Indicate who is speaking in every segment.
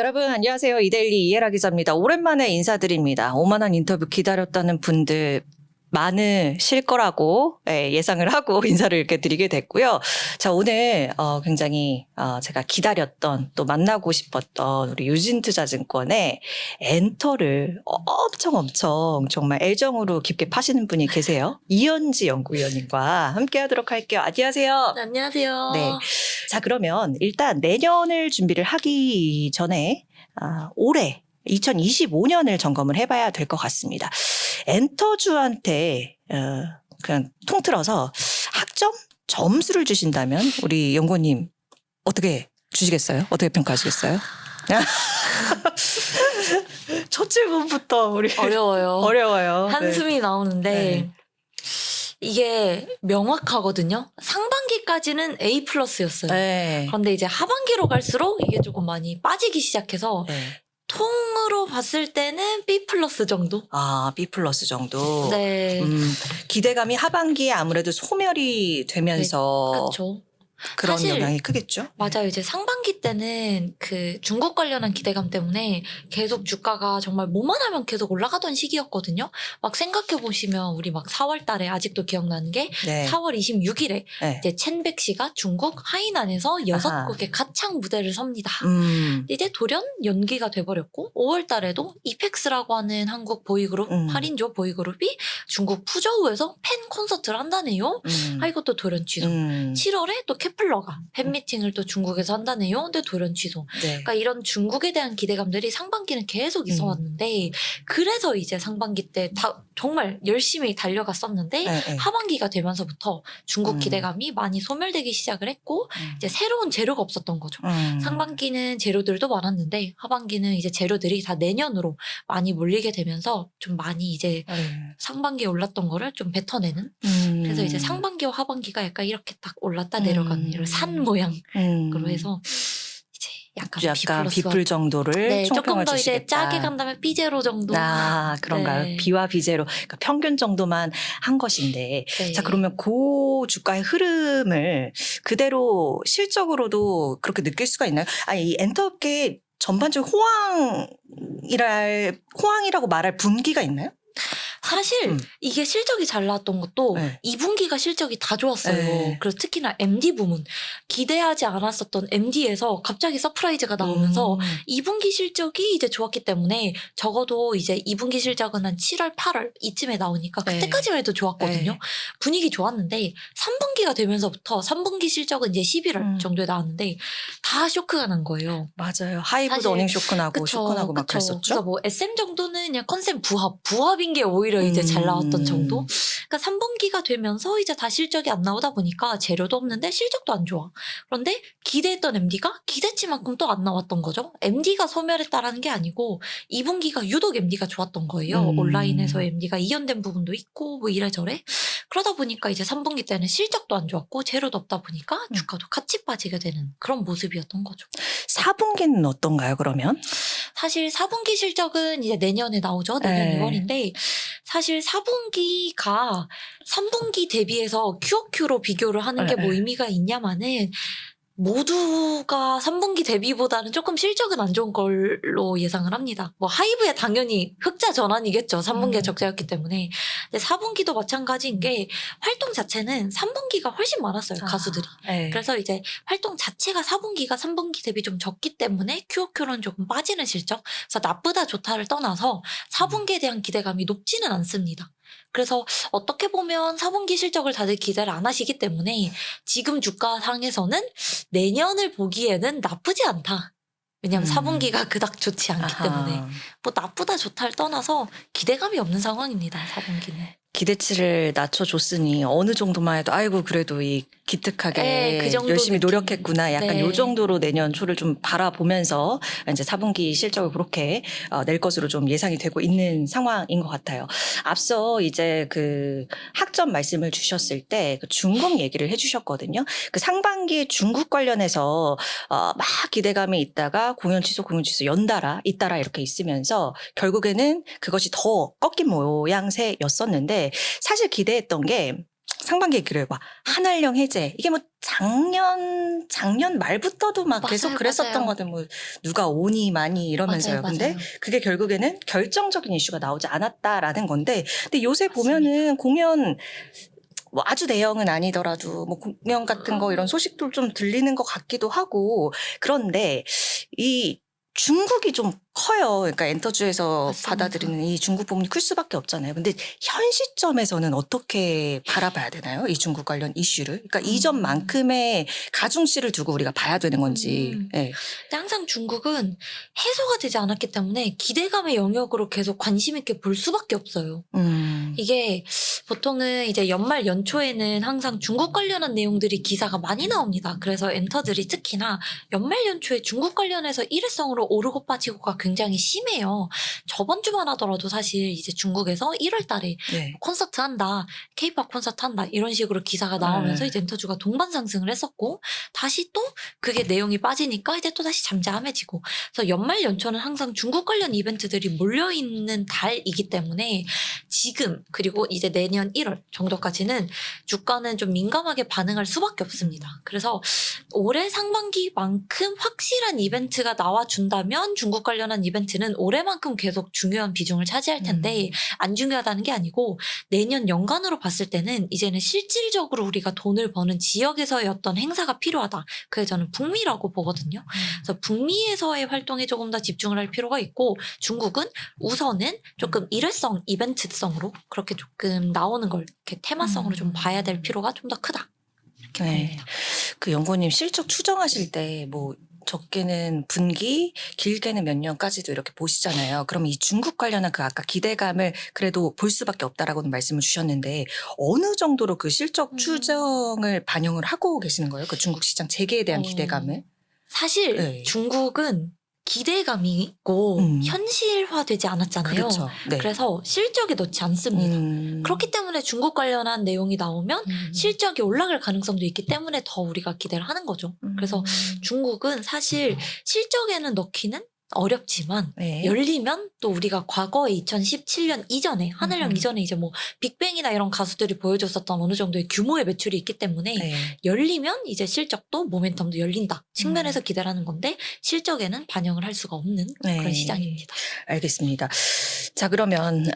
Speaker 1: 여러분 안녕하세요. 이데일리 이해라 기자입니다. 오랜만에 인사드립니다. 오만한 인터뷰 기다렸다는 분들 많으실 거라고 예상을 하고 인사를 이렇게 드리게 됐고요. 자, 오늘 굉장히 제가 기다렸던 또 만나고 싶었던 우리 유진투자증권의 엔터를 엄청 정말 애정으로 깊게 파시는 분이 계세요. 이현지 연구위원님과 함께 하도록 할게요. 안녕하세요.
Speaker 2: 네, 안녕하세요.
Speaker 1: 네. 자, 그러면 일단 내년을 준비를 하기 전에 올해 2025년을 점검을 해봐야 될 것 같습니다. 엔터주한테 그냥 통틀어서 학점? 점수를 주신다면 우리 연구원님 어떻게 주시겠어요? 어떻게 평가하시겠어요? 첫 질문부터 우리
Speaker 2: 어려워요.
Speaker 1: 어려워요.
Speaker 2: 한숨이 나오는데
Speaker 1: 네.
Speaker 2: 이게 명확하거든요. 상반기까지는 A+였어요.
Speaker 1: 네.
Speaker 2: 그런데 이제 하반기로 갈수록 이게 조금 많이 빠지기 시작해서
Speaker 1: 네.
Speaker 2: 통으로 봤을 때는 B+ 정도?
Speaker 1: B+ 정도.
Speaker 2: 네.
Speaker 1: 기대감이 하반기에 아무래도 소멸이 되면서
Speaker 2: 그렇죠.
Speaker 1: 그런
Speaker 2: 사실
Speaker 1: 영향이 크겠죠?
Speaker 2: 맞아요. 이제 상반기 때는 그 중국 관련한 기대감 때문에 계속 주가가 정말 뭐만 하면 계속 올라가던 시기였거든요. 막 생각해 보시면 우리 막 4월 달에 아직도 기억나는 게
Speaker 1: 네.
Speaker 2: 4월 26일에
Speaker 1: 네.
Speaker 2: 이제 첸백 씨가 중국 하이난에서
Speaker 1: 아하.
Speaker 2: 6곡의 가창 무대를 섭니다.
Speaker 1: 음.
Speaker 2: 이제 돌연 연기가 돼버렸고 5월 달에도 이펙스라고 하는 한국 보이그룹 8인조 보이그룹이 중국 푸저우에서 팬 콘서트를 한다네요. 이것도 돌연 취소. 7월에 또 케플러가 팬미팅을 또 중국에서 한다네요. 근데 돌연 취소.
Speaker 1: 네.
Speaker 2: 그러니까 이런 중국에 대한 기대감들이 상반기는 계속 있어 왔는데 그래서 이제 상반기 때 다 정말 열심히 달려갔었는데
Speaker 1: 네, 네.
Speaker 2: 하반기가 되면서부터 중국 기대감이 많이 소멸되기 시작을 했고 이제 새로운 재료가 없었던 거죠. 상반기는 재료들도 많았는데 하반기는 이제 재료들이 다 내년으로 많이 몰리게 되면서 좀 많이 이제 상반기에 올랐던 거를 좀 뱉어내는 그래서 이제 상반기와 하반기가 약간 이렇게 딱 올랐다 내려가는 이런 산 모양으로 해서 이제 약간
Speaker 1: 비플 정도를
Speaker 2: 네, 조금
Speaker 1: 총평을
Speaker 2: 더 이제
Speaker 1: 주시겠다.
Speaker 2: 짜게 간다면 B제로 정도.
Speaker 1: 그런가요?
Speaker 2: 네.
Speaker 1: B와 B제로 그러니까 평균 정도만 한 것인데
Speaker 2: 네.
Speaker 1: 자 그러면 그 주가의 흐름을 그대로 실적으로도 그렇게 느낄 수가 있나요? 아니 이 엔터업계 전반적으로 호황이라고 말할 분기가 있나요?
Speaker 2: 사실 이게 실적이 잘 나왔던 것도
Speaker 1: 네.
Speaker 2: 2분기가 실적이 다 좋았어요.
Speaker 1: 네.
Speaker 2: 그래서 특히나 MD 부문 기대하지 않았었던 MD에서 갑자기 서프라이즈가 나오면서 2분기 실적이 이제 좋았기 때문에 적어도 이제 2분기 실적은 한 7월, 8월 이쯤에 나오니까
Speaker 1: 네.
Speaker 2: 그때까지만 해도 좋았거든요.
Speaker 1: 네.
Speaker 2: 분위기 좋았는데 3분기가 되면서부터 3분기 실적은 이제 11월 정도에 나왔는데 다 쇼크가 난 거예요.
Speaker 1: 맞아요. 하이브도
Speaker 2: 사실
Speaker 1: 어닝 쇼크나고 쇼크나고 막 그랬었죠.
Speaker 2: 그래서 뭐 SM 정도는 그냥 컨셉 부합인 게 오히려 이제 잘 나왔던 정도. 그러니까 3분기가 되면서 이제 다 실적이 안 나오다 보니까 재료도 없는데 실적도 안 좋아. 그런데 기대했던 MD가 기대치만큼 또 안 나왔던 거죠. MD가 소멸했다라는 게 아니고 2분기가 유독 MD가 좋았던 거예요. 온라인에서 MD가 이연된 부분도 있고 뭐 이래저래. 그러다 보니까 이제 3분기 때는 실적도 안 좋았고 재료도 없다 보니까 주가도 같이 빠지게 되는 그런 모습이었던 거죠.
Speaker 1: 4분기는 어떤가요, 그러면?
Speaker 2: 사실 4분기 실적은 이제 내년에 나오죠. 내년
Speaker 1: 네.
Speaker 2: 2월인데 사실 4분기가 3분기 대비해서 QOQ로 비교를 하는 게 뭐
Speaker 1: 네.
Speaker 2: 의미가 있냐마는 모두가 3분기 대비보다는 조금 실적은 안 좋은 걸로 예상을 합니다. 뭐 하이브야 당연히 흑자 전환이겠죠. 3분기가 적자였기 때문에. 근데 4분기도 마찬가지인 게 활동 자체는 3분기가 훨씬 많았어요. 가수들이.
Speaker 1: 네.
Speaker 2: 그래서 이제 활동 자체가 4분기가 3분기 대비 좀 적기 때문에 QOQ는 조금 빠지는 실적. 그래서 나쁘다 좋다를 떠나서 4분기에 대한 기대감이 높지는 않습니다. 그래서 어떻게 보면 4분기 실적을 다들 기대를 안 하시기 때문에 지금 주가 상에서는 내년을 보기에는 나쁘지 않다. 왜냐하면 4분기가 그닥 좋지 않기 때문에 뭐 나쁘다 좋다를 떠나서 기대감이 없는 상황입니다. 4분기는.
Speaker 1: 기대치를 낮춰줬으니 어느 정도만 해도 아이고 그래도 이 기특하게
Speaker 2: 네, 그 정도
Speaker 1: 열심히
Speaker 2: 느낌.
Speaker 1: 노력했구나 약간
Speaker 2: 네.
Speaker 1: 요 정도로 내년 초를 좀 바라보면서 이제 4분기 실적을 그렇게 낼 것으로 좀 예상이 되고 있는 상황인 것 같아요. 앞서 이제 그 학점 말씀을 주셨을 때 그 중국 얘기를 해주셨거든요. 그 상반기에 중국 관련해서 막 기대감이 있다가 공연 취소 연달아 잇따라 이렇게 있으면서 결국에는 그것이 더 꺾인 모양새였었는데 사실 기대했던 게 상반기에 그래요. 막 한알령 해제 이게 뭐 작년 말부터도 막 계속
Speaker 2: 맞아요,
Speaker 1: 그랬었던
Speaker 2: 맞아요.
Speaker 1: 거든 뭐 누가 오니 마니 이러면서요.
Speaker 2: 맞아요,
Speaker 1: 근데
Speaker 2: 맞아요.
Speaker 1: 그게 결국에는 결정적인 이슈가 나오지 않았다라는 건데, 근데 요새
Speaker 2: 맞습니다.
Speaker 1: 보면은 공연 뭐 아주 대형은 아니더라도 뭐 공연 같은 거 이런 소식도 좀 들리는 것 같기도 하고, 그런데 이 중국이 좀 커요. 그러니까 엔터주에서
Speaker 2: 맞습니다.
Speaker 1: 받아들이는 이 중국 부분이 클 수밖에 없잖아요. 근데 현 시점에서는 어떻게 바라봐야 되나요? 이 중국 관련 이슈를. 그러니까 이 점만큼의 가중치를 두고 우리가 봐야 되는 건지. 예.
Speaker 2: 근데 항상 중국은 해소가 되지 않았기 때문에 기대감의 영역으로 계속 관심 있게 볼 수밖에 없어요. 이게 보통은 이제 연말 연초에는 항상 중국 관련한 내용들이 기사가 많이 나옵니다. 그래서 엔터들이 특히나 연말 연초에 중국 관련해서 일회성으로 오르고 빠지고가 굉장히 심해요. 저번 주만 하더라도 사실 이제 중국에서 1월 달에
Speaker 1: 네.
Speaker 2: 콘서트 한다, 케이팝 콘서트 한다 이런 식으로 기사가 나오면서
Speaker 1: 네.
Speaker 2: 이제 엔터주가 동반 상승을 했었고, 다시 또 그게 내용이 빠지니까 이제 또 다시 잠잠해지고. 그래서 연말 연초는 항상 중국 관련 이벤트들이 몰려있는 달이기 때문에 지금 그리고 이제 내년 1월 정도까지는 주가는 좀 민감하게 반응할 수밖에 없습니다. 그래서 올해 상반기만큼 확실한 이벤트가 나와준다면 중국 관련한 이벤트는 올해만큼 계속 중요한 비중을 차지할 텐데, 안 중요하다는 게 아니고 내년 연간으로 봤을 때는 이제는 실질적으로 우리가 돈을 버는 지역에서의 어떤 행사가 필요하다. 그게 저는 북미라고 보거든요. 그래서 북미에서의 활동에 조금 더 집중을 할 필요가 있고, 중국은 우선은 조금 일회성 이벤트성으로 그렇게 조금 나오는 걸 이렇게 테마성으로 좀 봐야 될 필요가 좀 더 크다. 이렇게
Speaker 1: 네.
Speaker 2: 봅니다.
Speaker 1: 그 연구원님 실적 추정하실 때 뭐 적게는 분기, 길게는 몇 년까지도 이렇게 보시잖아요. 그럼 이 중국 관련한 그 아까 기대감을 그래도 볼 수밖에 없다라고는 말씀을 주셨는데, 어느 정도로 그 실적 추정을 반영을 하고 계시는 거예요? 그 중국 시장 재개에 대한 기대감을?
Speaker 2: 사실
Speaker 1: 네.
Speaker 2: 중국은 기대감이 있고 현실화되지 않았잖아요.
Speaker 1: 그렇죠. 네.
Speaker 2: 그래서 실적에 넣지 않습니다. 그렇기 때문에 중국 관련한 내용이 나오면 실적이 올라갈 가능성도 있기 때문에 더 우리가 기대를 하는 거죠. 그래서 중국은 사실 실적에는 넣기는 어렵지만
Speaker 1: 네.
Speaker 2: 열리면 또 우리가 과거에 2017년 이전에 한일령 이전에 이제 뭐 빅뱅이나 이런 가수들이 보여줬었던 어느 정도의 규모의 매출이 있기 때문에
Speaker 1: 네.
Speaker 2: 열리면 이제 실적도 모멘텀도 열린다 측면에서 기대를 하는 건데, 실적에는 반영을 할 수가 없는 그런
Speaker 1: 네.
Speaker 2: 시장입니다.
Speaker 1: 알겠습니다. 자, 그러면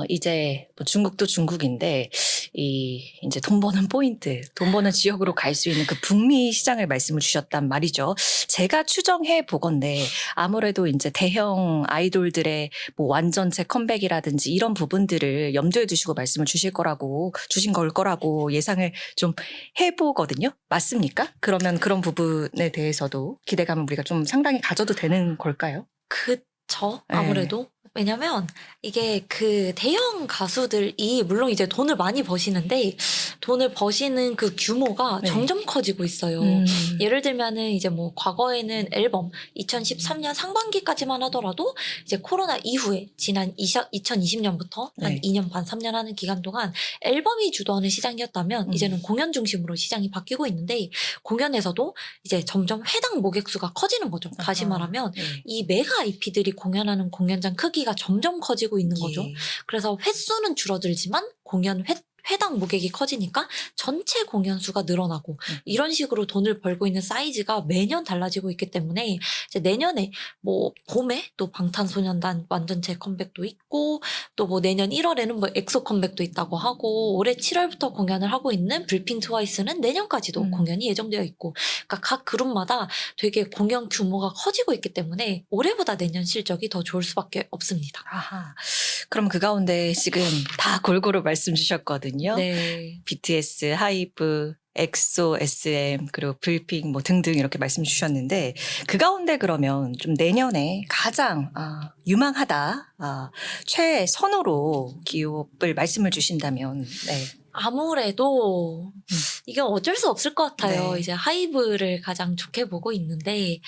Speaker 1: 이제 뭐 중국도 중국인데 이 이제 돈 버는 포인트, 돈 버는 지역으로 갈 수 있는 그 북미 시장을 말씀을 주셨단 말이죠. 제가 추정해 보건데 아무래도 이제 대형 아이돌들의 뭐 완전체 컴백이라든지 이런 부분들을 염두에 두시고 말씀을 주신 걸 거라고 예상을 좀 해보거든요. 맞습니까? 그러면 그런 부분에 대해서도 기대감을 우리가 좀 상당히 가져도 되는 걸까요?
Speaker 2: 그쵸.
Speaker 1: 네.
Speaker 2: 아무래도. 왜냐면 이게 그 대형 가수들이 물론 이제 돈을 많이 버시는데 돈을 버시는 그 규모가
Speaker 1: 네.
Speaker 2: 점점 커지고 있어요. 예를 들면은 이제 뭐 과거에는 앨범 2013년 상반기까지만 하더라도 이제 코로나 이후에 지난 2020년부터 한
Speaker 1: 네.
Speaker 2: 2년 반, 3년 하는 기간 동안 앨범이 주도하는 시장이었다면 이제는 공연 중심으로 시장이 바뀌고 있는데, 공연에서도 이제 점점 회당 모객 수가 커지는 거죠. 다시 말하면
Speaker 1: 네.
Speaker 2: 이 메가 IP들이 공연하는 공연장 크기가 점점 커지고 있는 거죠.
Speaker 1: 예.
Speaker 2: 그래서 횟수는 줄어들지만 회당 모객이 커지니까 전체 공연 수가 늘어나고 이런 식으로 돈을 벌고 있는 사이즈가 매년 달라지고 있기 때문에 이제 내년에 뭐 봄에 또 방탄소년단 완전체 컴백도 있고, 또 뭐 내년 1월에는 뭐 엑소 컴백도 있다고 하고, 올해 7월부터 공연을 하고 있는 블핑 트와이스는 내년까지도 공연이 예정되어 있고, 그러니까 각 그룹마다 되게 공연 규모가 커지고 있기 때문에 올해보다 내년 실적이 더 좋을 수밖에 없습니다.
Speaker 1: 아하. 그럼 그 가운데 지금 다 골고루 말씀 주셨거든요.
Speaker 2: 네.
Speaker 1: BTS, 하이브, 엑소, SM, 그리고 블핑 뭐 등등 이렇게 말씀 주셨는데, 그 가운데 그러면 좀 내년에 가장 유망하다, 최선호로 기업을 말씀을 주신다면, 네.
Speaker 2: 아무래도 이게 어쩔 수 없을 것 같아요.
Speaker 1: 네.
Speaker 2: 이제 하이브를 가장 좋게 보고 있는데,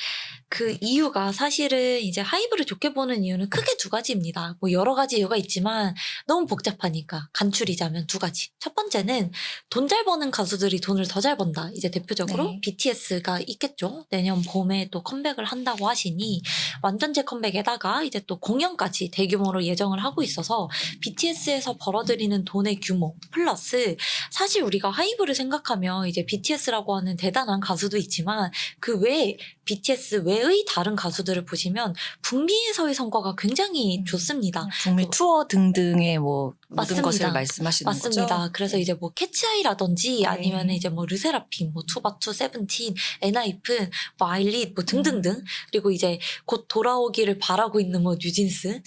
Speaker 2: 그 이유가 사실은 이제 하이브를 좋게 보는 이유는 크게 두 가지입니다. 뭐 여러 가지 이유가 있지만 너무 복잡하니까 간추리자면 두 가지. 첫 번째는 돈 잘 버는 가수들이 돈을 더 잘 번다. 이제 대표적으로
Speaker 1: 네.
Speaker 2: BTS가 있겠죠. 내년 봄에 또 컴백을 한다고 하시니 완전체 컴백에다가 이제 또 공연까지 대규모로 예정을 하고 있어서 BTS에서 벌어들이는 돈의 규모 플러스 사실 우리가 하이브를 생각하면 이제 BTS라고 하는 대단한 가수도 있지만 그 외에 BTS 외의 다른 가수들을 보시면 북미에서의 성과가 굉장히 좋습니다.
Speaker 1: 북미 투어 등등의 뭐 모든
Speaker 2: 맞습니다.
Speaker 1: 것을 말씀하시는
Speaker 2: 맞습니다.
Speaker 1: 거죠?
Speaker 2: 그래서 이제 뭐 캐치아이라든지
Speaker 1: 네.
Speaker 2: 아니면 이제 뭐 르세라핌, 뭐 투바투, 세븐틴, 엔하이픈, 뭐 아일릿 뭐 등등등 그리고 이제 곧 돌아오기를 바라고 있는 뭐 뉴진스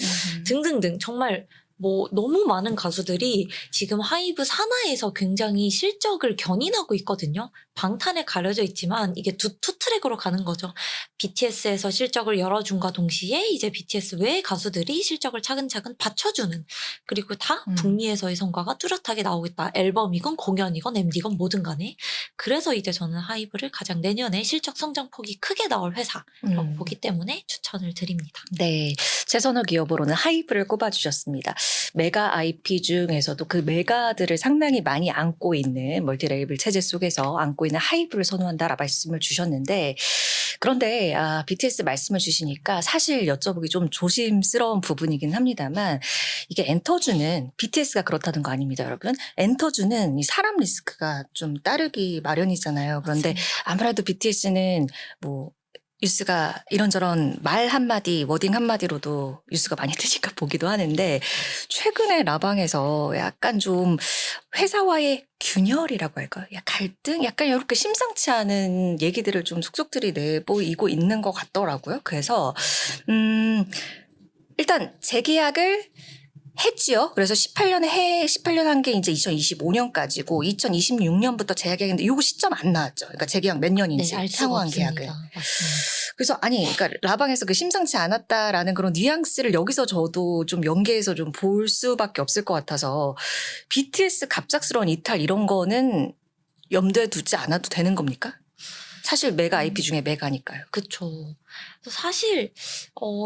Speaker 2: 등등등 정말 뭐 너무 많은 가수들이 지금 하이브 산하에서 굉장히 실적을 견인하고 있거든요. 방탄에 가려져 있지만 이게 투 트랙으로 가는 거죠. BTS에서 실적을 열어준과 동시에 이제 BTS 외의 가수들이 실적을 차근차근 받쳐주는 그리고 다 북미에서의 성과가 뚜렷하게 나오겠다. 앨범이건 공연이건 MD건 뭐든 간에 그래서 이제 저는 하이브를 가장 내년에 실적 성장폭이 크게 나올 회사라고 보기 때문에 추천을 드립니다.
Speaker 1: 네, 최선호 기업으로는 하이브를 꼽아주셨습니다. 메가 IP 중에서도 그 메가들을 상당히 많이 안고 있는 멀티레이블 체제 속에서 안고 있는 하이브를 선호한다라 말씀을 주셨는데 그런데 BTS 말씀을 주시니까 사실 여쭤보기 좀 조심스러운 부분이긴 합니다만 이게 엔터주는 BTS가 그렇다는 거 아닙니다, 여러분. 엔터주는 이 사람 리스크가 좀 따르기 마련이잖아요. 그런데
Speaker 2: 맞습니다.
Speaker 1: 아무래도 BTS는 뭐 뉴스가 이런저런 말 한마디, 워딩 한마디로도 뉴스가 많이 뜨니까 보기도 하는데 최근에 라방에서 약간 좀 회사와의 균열이라고 할까요? 갈등? 약간 이렇게 심상치 않은 얘기들을 좀 속속들이 내보이고 있는 것 같더라고요. 그래서 일단 재계약을 했지요. 그래서 18년 한 게 이제 2025년까지고 2026년부터 재계약했는데 요거 시점 안 나왔죠. 그러니까 재계약 몇 년인지
Speaker 2: 알 수가
Speaker 1: 상호한
Speaker 2: 없습니다.
Speaker 1: 계약을.
Speaker 2: 맞습니다.
Speaker 1: 그래서 그러니까 라방에서 그 심상치 않았다라는 그런 뉘앙스를 여기서 저도 좀 연계해서 좀 볼 수밖에 없을 것 같아서 BTS 갑작스러운 이탈 이런 거는 염두에 두지 않아도 되는 겁니까? 사실 메가 IP 중에 메가니까요.
Speaker 2: 그쵸. 사실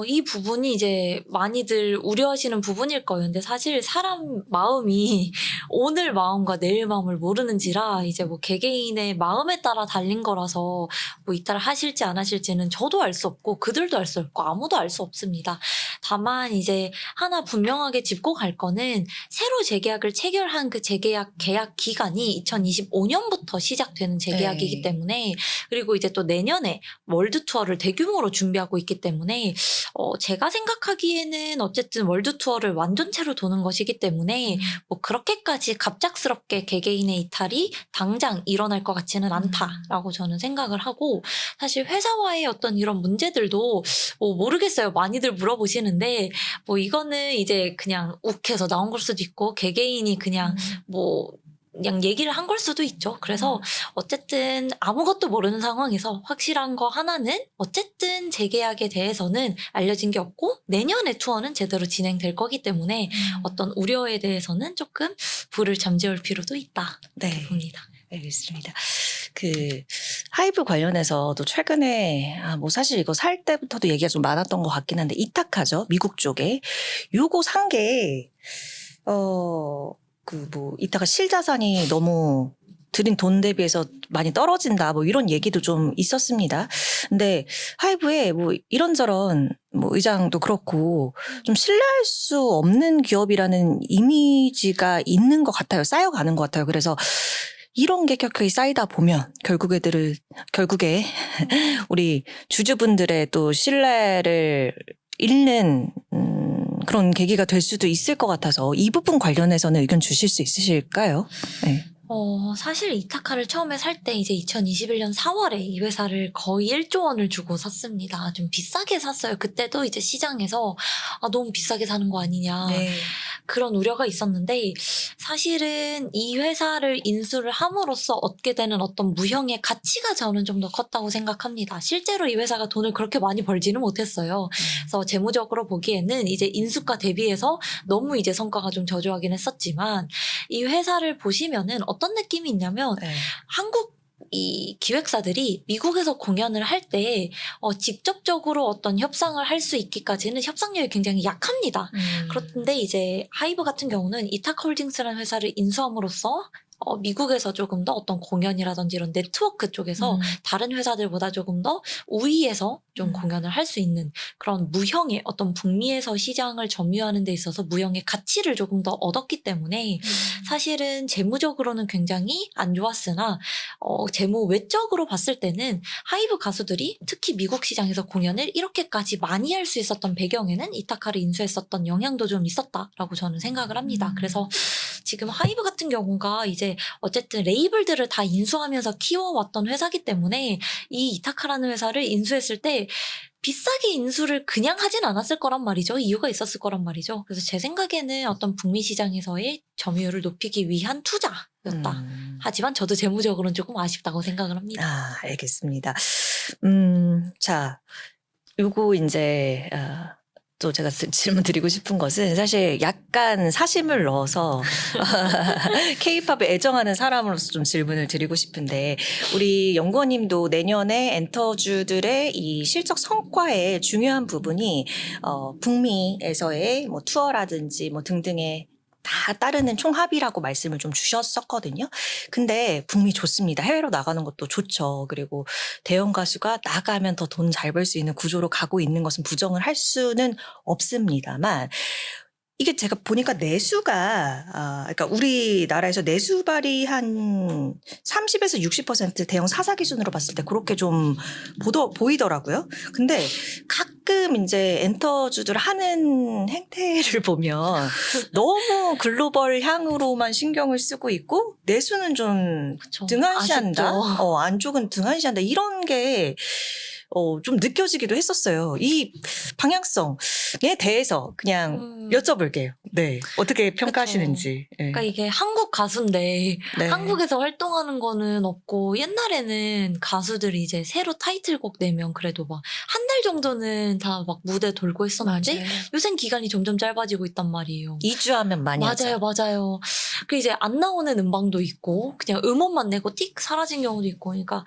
Speaker 2: 이 부분이 이제 많이들 우려하시는 부분일 거예요. 근데 사실 사람 마음이 오늘 마음과 내일 마음을 모르는지라 이제 뭐 개개인의 마음에 따라 달린 거라서 뭐 이탈을 하실지 안 하실지는 저도 알 수 없고 그들도 알 수 없고 아무도 알 수 없습니다. 다만 이제 하나 분명하게 짚고 갈 거는 새로 재계약을 체결한 그 재계약 계약 기간이 2025년부터 시작되는 재계약이기
Speaker 1: 네.
Speaker 2: 때문에 그리고 이제 또 내년에 월드 투어를 대규모로 준비하고 있기 때문에 제가 생각하기에는 어쨌든 월드 투어를 완전체로 도는 것이기 때문에 뭐 그렇게까지 갑작스럽게 개개인의 이탈이 당장 일어날 것 같지는 않다라고 저는 생각을 하고 사실 회사와의 어떤 이런 문제들도 뭐 모르겠어요. 많이들 물어보시는데 뭐 이거는 이제 그냥 욱해서 나온 걸 수도 있고 개개인이 그냥 뭐 그냥 얘기를 한 걸 수도 있죠. 그래서 어쨌든 아무것도 모르는 상황에서 확실한 거 하나는 어쨌든 재계약에 대해서는 알려진 게 없고 내년에 투어는 제대로 진행될 거기 때문에 어떤 우려에 대해서는 조금 불을 잠재울 필요도 있다.
Speaker 1: 네.
Speaker 2: 봅니다.
Speaker 1: 알겠습니다. 그 하이브 관련해서도 최근에 뭐 사실 이거 살 때부터도 얘기가 좀 많았던 것 같긴 한데 이타카죠. 미국 쪽에 요거 산 게 그 뭐 이타카 실자산이 너무 들인 돈 대비해서 많이 떨어진다 뭐 이런 얘기도 좀 있었습니다. 근데 하이브에 뭐 이런저런 뭐 의장도 그렇고 좀 신뢰할 수 없는 기업이라는 이미지가 있는 것 같아요. 쌓여가는 것 같아요. 그래서 이런 게 격하게 쌓이다 보면 결국에 우리 주주분들의 또 신뢰를 잃는 그런 계기가 될 수도 있을 것 같아서 이 부분 관련해서는 의견 주실 수 있으실까요? 네.
Speaker 2: 사실 이타카를 처음에 살 때 이제 2021년 4월에 이 회사를 거의 1조 원을 주고 샀습니다. 좀 비싸게 샀어요. 그때도 이제 시장에서 너무 비싸게 사는 거 아니냐. 그런 우려가 있었는데 사실은 이 회사를 인수를 함으로써 얻게 되는 어떤 무형의 가치가 저는 좀 더 컸다고 생각합니다. 실제로 이 회사가 돈을 그렇게 많이 벌지는 못했어요. 그래서 재무적으로 보기에는 이제 인수가 대비해서 너무 이제 성과가 좀 저조하긴 했었지만 이 회사를 보시면은 어떤 느낌이 있냐면 한국 이 기획사들이 미국에서 공연을 할 때 직접적으로 어떤 협상을 할 수 있기까지는 협상력이 굉장히 약합니다. 그런데 이제 하이브 같은 경우는 이타카홀딩스라는 회사를 인수함으로써 미국에서 조금 더 어떤 공연이라든지 이런 네트워크 쪽에서 다른 회사들보다 조금 더 우위에서 좀 공연을 할 수 있는 그런 무형의 어떤 북미에서 시장을 점유하는 데 있어서 무형의 가치를 조금 더 얻었기 때문에 사실은 재무적으로는 굉장히 안 좋았으나 재무 외적으로 봤을 때는 하이브 가수들이 특히 미국 시장에서 공연을 이렇게까지 많이 할 수 있었던 배경에는 이타카를 인수했었던 영향도 좀 있었다라고 저는 생각을 합니다. 그래서 지금 하이브 같은 경우가 이제 어쨌든 레이블들을 다 인수하면서 키워왔던 회사기 때문에 이 이타카라는 회사를 인수했을 때 비싸게 인수를 그냥 하진 않았을 거란 말이죠. 이유가 있었을 거란 말이죠. 그래서 제 생각에는 어떤 북미 시장에서의 점유율을 높이기 위한 투자였다. 하지만 저도 재무적으로는 조금 아쉽다고 생각을 합니다.
Speaker 1: 아, 알겠습니다. 자, 요거 이제 또 제가 질문 드리고 싶은 것은 사실 약간 사심을 넣어서 K-팝에 애정하는 사람으로서 좀 질문을 드리고 싶은데 우리 연구원님도 내년에 엔터주들의 이 실적 성과의 중요한 부분이 북미에서의 뭐 투어라든지 뭐 등등의 다 따르는 총합이라고 말씀을 좀 주셨었거든요. 근데 북미 좋습니다. 해외로 나가는 것도 좋죠. 그리고 대형 가수가 나가면 더 돈 잘 벌 수 있는 구조로 가고 있는 것은 부정을 할 수는 없습니다만 이게 제가 보니까 내수가 그러니까 우리나라에서 내수발이 한 30에서 60% 대형 사사 기준으로 봤을 때 그렇게 좀 보이더라고요. 근데 가끔 이제 엔터주들 하는 행태를 보면 너무 글로벌 향으로만 신경을 쓰고 있고 내수는 좀
Speaker 2: 그쵸.
Speaker 1: 등한시한다.
Speaker 2: 아쉽죠.
Speaker 1: 안쪽은 등한시한다. 이런 게 좀 느껴지기도 했었어요. 이 방향성에 대해서 그냥 여쭤볼게요. 네. 어떻게 평가하시는지. 네.
Speaker 2: 그러니까 이게 한국 가수인데
Speaker 1: 네.
Speaker 2: 한국에서 활동하는 거는 없고 옛날에는 가수들이 이제 새로 타이틀곡 내면 그래도 막 한 달 정도는 다 막 무대 돌고 했었는데
Speaker 1: 맞아요.
Speaker 2: 요샌 기간이 점점 짧아지고 있단 말이에요.
Speaker 1: 2주 하면 많이 하죠.
Speaker 2: 맞아요. 그 이제 안 나오는 음방도 있고 그냥 음원만 내고 띡 사라진 경우도 있고 그러니까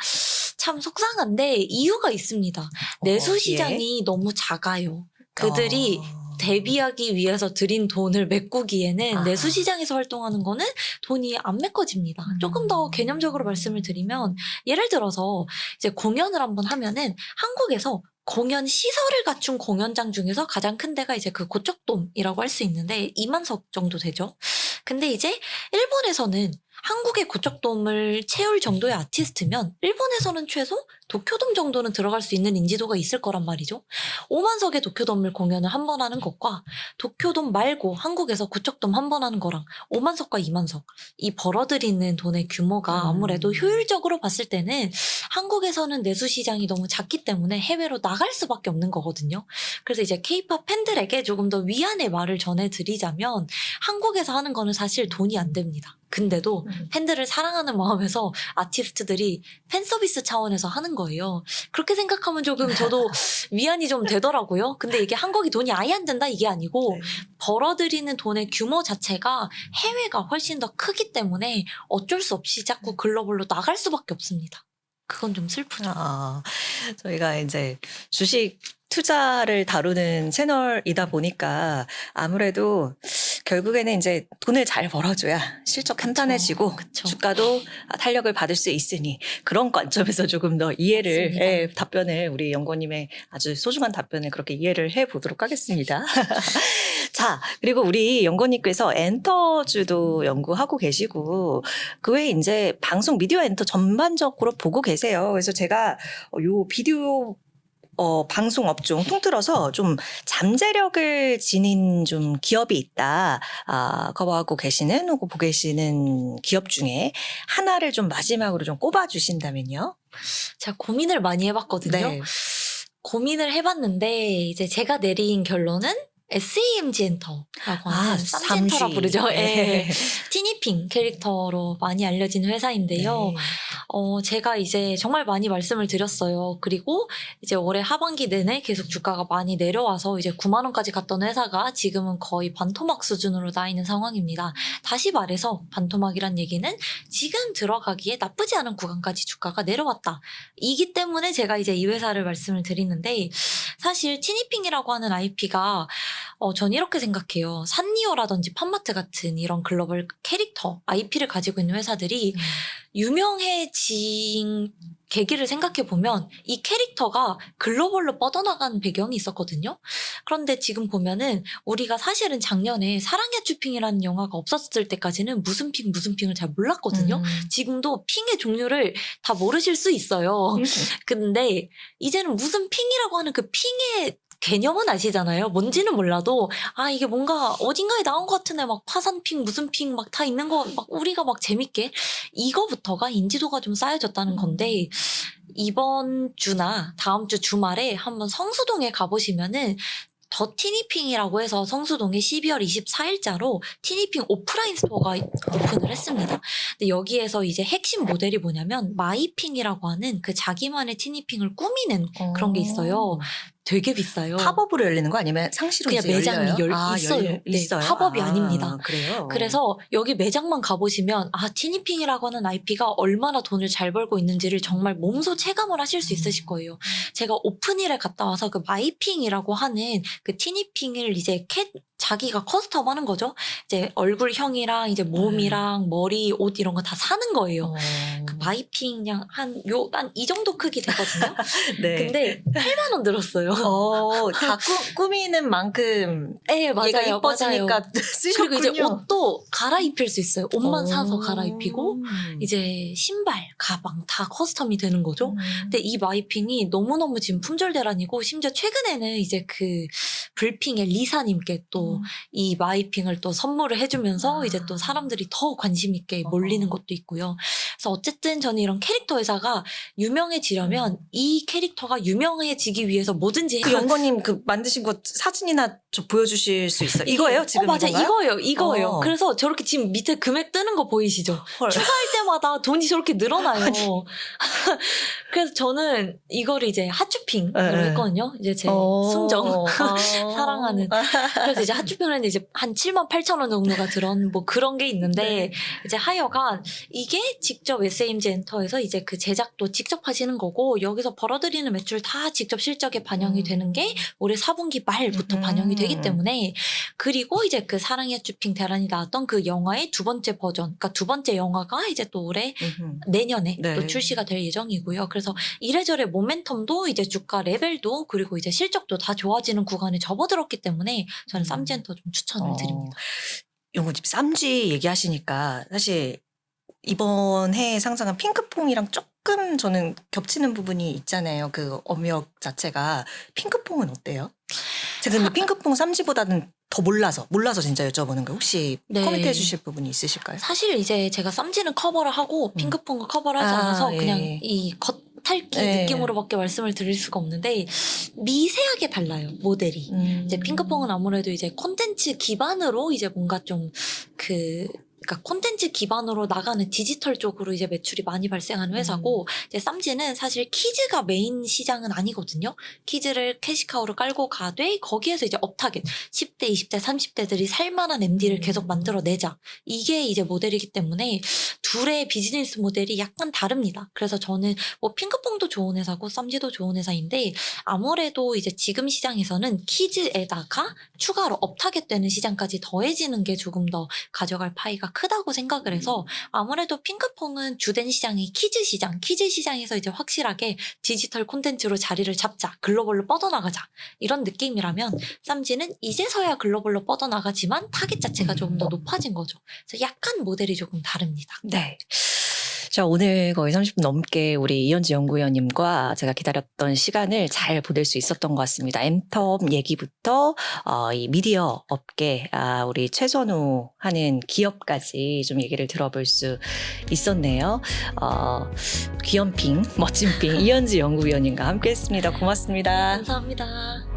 Speaker 2: 참 속상한데 이유가 있습니다. 내수 시장이 너무 작아요. 그들이 데뷔하기 위해서 들인 돈을 메꾸기에는 내수 시장에서 활동하는 거는 돈이 안 메꿔집니다. 조금 더 개념적으로 말씀을 드리면 예를 들어서 이제 공연을 한번 하면은 한국에서 공연 시설을 갖춘 공연장 중에서 가장 큰 데가 이제 그 고척돔이라고 할 수 있는데 2만석 정도 되죠. 근데 이제 일본에서는 한국의 고척돔을 채울 정도의 아티스트면 일본에서는 최소 도쿄돔 정도는 들어갈 수 있는 인지도가 있을 거란 말이죠. 5만석의 도쿄돔을 공연을 한 번 하는 것과 도쿄돔 말고 한국에서 고척돔 한 번 하는 거랑 5만석과 2만석 이 벌어들이는 돈의 규모가 아무래도 효율적으로 봤을 때는 한국에서는 내수 시장이 너무 작기 때문에 해외로 나갈 수밖에 없는 거거든요. 그래서 이제 K-팝 팬들에게 조금 더 위안의 말을 전해드리자면 한국에서 하는 거는 사실 돈이 안 됩니다. 근데도 팬들을 사랑하는 마음에서 아티스트들이 팬 서비스 차원에서 하는 거예요. 그렇게 생각하면 조금 저도 위안이 좀 되더라고요. 근데 이게 한국이 돈이 아예 안 된다 이게 아니고
Speaker 1: 네.
Speaker 2: 벌어들이는 돈의 규모 자체가 해외가 훨씬 더 크기 때문에 어쩔 수 없이 자꾸 글로벌로 나갈 수밖에 없습니다. 그건 좀 슬프죠.
Speaker 1: 저희가 이제 주식 투자를 다루는 채널이다 보니까 아무래도 결국에는 이제 돈을 잘 벌어줘야 실적 탄탄해지고
Speaker 2: 그쵸.
Speaker 1: 주가도 탄력을 받을 수 있으니 그런 관점에서 조금 더 이해를
Speaker 2: 맞습니다.
Speaker 1: 답변을 우리 연구원님의 아주 소중한 답변을 그렇게 이해를 해보도록 하겠습니다. 자, 그리고 우리 연구원님께서 엔터주도 연구하고 계시고 그 외에 이제 방송 미디어 엔터 전반적으로 보고 계세요. 그래서 제가 요 비디오 방송 업종 통틀어서 좀 잠재력을 지닌 좀 기업이 있다. 커버하고 계시는 혹은 보고 계시는 기업 중에 하나를 좀 마지막으로 좀 꼽아주신다면요.
Speaker 2: 제가 고민을 많이 해봤거든요.
Speaker 1: 네.
Speaker 2: 고민을 해봤는데 이제 제가 내린 결론은 SAMG 엔터라고 하는 쌈젠터라 부르죠.
Speaker 1: 네.
Speaker 2: 예. 티니핑 캐릭터로 많이 알려진 회사인데요. 제가 이제 정말 많이 말씀을 드렸어요. 그리고 이제 올해 하반기 내내 계속 주가가 많이 내려와서 이제 9만 원까지 갔던 회사가 지금은 거의 반토막 수준으로 나 있는 상황입니다. 다시 말해서 반토막이란 얘기는 지금 들어가기에 나쁘지 않은 구간까지 주가가 내려왔다. 이기 때문에 제가 이제 이 회사를 말씀을 드리는데, 사실 티니핑이라고 하는 IP가 전 이렇게 생각해요. 산리오라든지 팜마트 같은 이런 글로벌 캐릭터 IP를 가지고 있는 회사들이 유명해진 계기를 생각해보면 이 캐릭터가 글로벌로 뻗어나간 배경이 있었거든요. 그런데 지금 보면은 우리가 사실은 작년에 사랑의 쭈핑이라는 영화가 없었을 때까지는 무슨 핑을 잘 몰랐거든요. 지금도 핑의 종류를 다 모르실 수 있어요. 근데 이제는 무슨 핑이라고 하는 그 핑의 개념은 아시잖아요. 뭔지는 몰라도 이게 뭔가 어딘가에 나온 것 같은 애 막 파산핑 무슨 핑 막 다 있는 거 막 우리가 막 재밌게 이거부터가 인지도가 좀 쌓여졌다는 건데, 이번 주나 다음 주 주말에 한번 성수동에 가보시면은 더 티니핑이라고 해서 성수동에 12월 24일자로 티니핑 오프라인 스토어가 오픈을 했습니다. 근데 여기에서 이제 핵심 모델이 뭐냐면 마이핑이라고 하는 그 자기만의 티니핑을 꾸미는 그런 게 있어요. 되게 비싸요.
Speaker 1: 팝업으로 열리는 거 아니면 상시로
Speaker 2: 그냥
Speaker 1: 이제
Speaker 2: 매장이
Speaker 1: 열려요?
Speaker 2: 있어요. 네,
Speaker 1: 있어요.
Speaker 2: 팝업이 아닙니다.
Speaker 1: 그래요?
Speaker 2: 그래서 여기 매장만 가보시면 티니핑이라고 하는 IP가 얼마나 돈을 잘 벌고 있는지를 정말 몸소 체감을 하실 수 있으실 거예요. 제가 오픈일에 갔다 와서 그 마이핑이라고 하는 그 티니핑을 이제 자기가 커스텀하는 거죠. 이제 얼굴형이랑 이제 몸이랑 머리, 옷 이런 거 다 사는 거예요. 그 마이핑 그냥 한 이 정도 크기 되거든요.
Speaker 1: 네.
Speaker 2: 근데 8만 원 들었어요.
Speaker 1: 다 꾸미는 만큼
Speaker 2: 네, 맞아요.
Speaker 1: 얘가 이뻐지니까
Speaker 2: 맞아요.
Speaker 1: 쓰셨군요.
Speaker 2: 그리고 이제 옷도 갈아입힐 수 있어요. 옷만 사서 갈아입히고
Speaker 1: 이제
Speaker 2: 이제 신발, 가방 다 커스텀이 되는 거죠. 근데 이 마이핑이 너무너무 지금 품절대란이고, 심지어 최근에는 이제 그 불핑의 리사님께 또 이 마이핑을 또 선물을 해주면서 이제 또 사람들이 더 관심 있게 몰리는 것도 있고요. 그래서 어쨌든 저는 이런 캐릭터 회사가 유명해지려면 이 캐릭터가 유명해지기 위해서 뭐든지
Speaker 1: 그 연구님 그 만드신 거 사진이나 저 보여주실 수 있어요? 이거예요? 지금
Speaker 2: 맞아,
Speaker 1: 이건가요?
Speaker 2: 이거예요. 그래서 저렇게 지금 밑에 금액 뜨는 거 보이시죠?
Speaker 1: 헐.
Speaker 2: 추가할 때마다 돈이 저렇게 늘어나요. 그래서 저는 이거를 이제 핫쇼핑으로
Speaker 1: 네.
Speaker 2: 했거든요. 이제 제 순정 사랑하는. 그래서 이제 핫쇼핑을 했는데 이제 한 7만 8천 원 정도가 들은 뭐 그런 게 있는데, 이제 하여간 이게 직접 SMG 엔터에서 이제 그 제작도 직접 하시는 거고, 여기서 벌어들이는 매출 다 직접 실적에 반영이 되는 게 올해 4분기 말부터 반영이 되기 때문에, 그리고 이제 그 사랑의 쭈핑 대란이 나왔던 그 영화의 두 번째 버전, 그러니까 두 번째 영화가 이제 또 올해 내년에
Speaker 1: 네.
Speaker 2: 또 출시가 될 예정이고요. 그래서 이래저래 모멘텀도 이제 주가 레벨도 그리고 이제 실적도 다 좋아지는 구간에 접어들었기 때문에 저는 쌈지엔터 좀 추천을 드립니다.
Speaker 1: 연구님 쌈쥐 얘기하시니까 사실 이번 해에 상장한 핑크퐁이랑 조금 저는 겹치는 부분이 있잖아요. 그 업력 자체가. 핑크퐁은 어때요? 제가 근데 핑크퐁 쌈쥐보다는 더 몰라서 진짜 여쭤보는 거, 혹시
Speaker 2: 네.
Speaker 1: 코멘트 해주실 부분이 있으실까요?
Speaker 2: 사실 이제 제가 쌈지는 커버를 하고 핑크퐁은 커버를 하지
Speaker 1: 아,
Speaker 2: 않아서
Speaker 1: 예.
Speaker 2: 그냥 이 겉핥기
Speaker 1: 예.
Speaker 2: 느낌으로밖에 말씀을 드릴 수가 없는데, 미세하게 달라요, 모델이. 이제 핑크퐁은 아무래도 이제 콘텐츠 기반으로 이제 뭔가 좀 그러니까 콘텐츠 기반으로 나가는 디지털 쪽으로 이제 매출이 많이 발생하는 회사고, 이제 쌈지는 사실 키즈가 메인 시장은 아니거든요. 키즈를 캐시카우로 깔고 가되 거기에서 이제 업타겟 10대, 20대, 30대들이 살만한 MD를 계속 만들어내자, 이게 이제 모델이기 때문에 둘의 비즈니스 모델이 약간 다릅니다. 그래서 저는 뭐 핑크퐁도 좋은 회사고 쌈지도 좋은 회사인데, 아무래도 이제 지금 시장에서는 키즈에다가 추가로 업타겟 되는 시장까지 더해지는 게 조금 더 가져갈 파이가 크다고 생각을 해서, 아무래도 핑크퐁은 주된 시장이 키즈 시장에서 이제 확실하게 디지털 콘텐츠로 자리를 잡자, 글로벌로 뻗어나가자, 이런 느낌이라면, 쌈지는 이제서야 글로벌로 뻗어나가지만 타겟 자체가 조금 더 높아진 거죠. 그래서 약간 모델이 조금 다릅니다.
Speaker 1: 네. 자, 오늘 거의 30분 넘게 우리 이현지 연구위원님과 제가 기다렸던 시간을 잘 보낼 수 있었던 것 같습니다. 엔텀 얘기부터 이 미디어 업계, 우리 최선우 하는 기업까지 좀 얘기를 들어볼 수 있었네요. 귀염핑, 멋진핑 이현지 연구위원님과 함께했습니다. 고맙습니다.
Speaker 2: 감사합니다.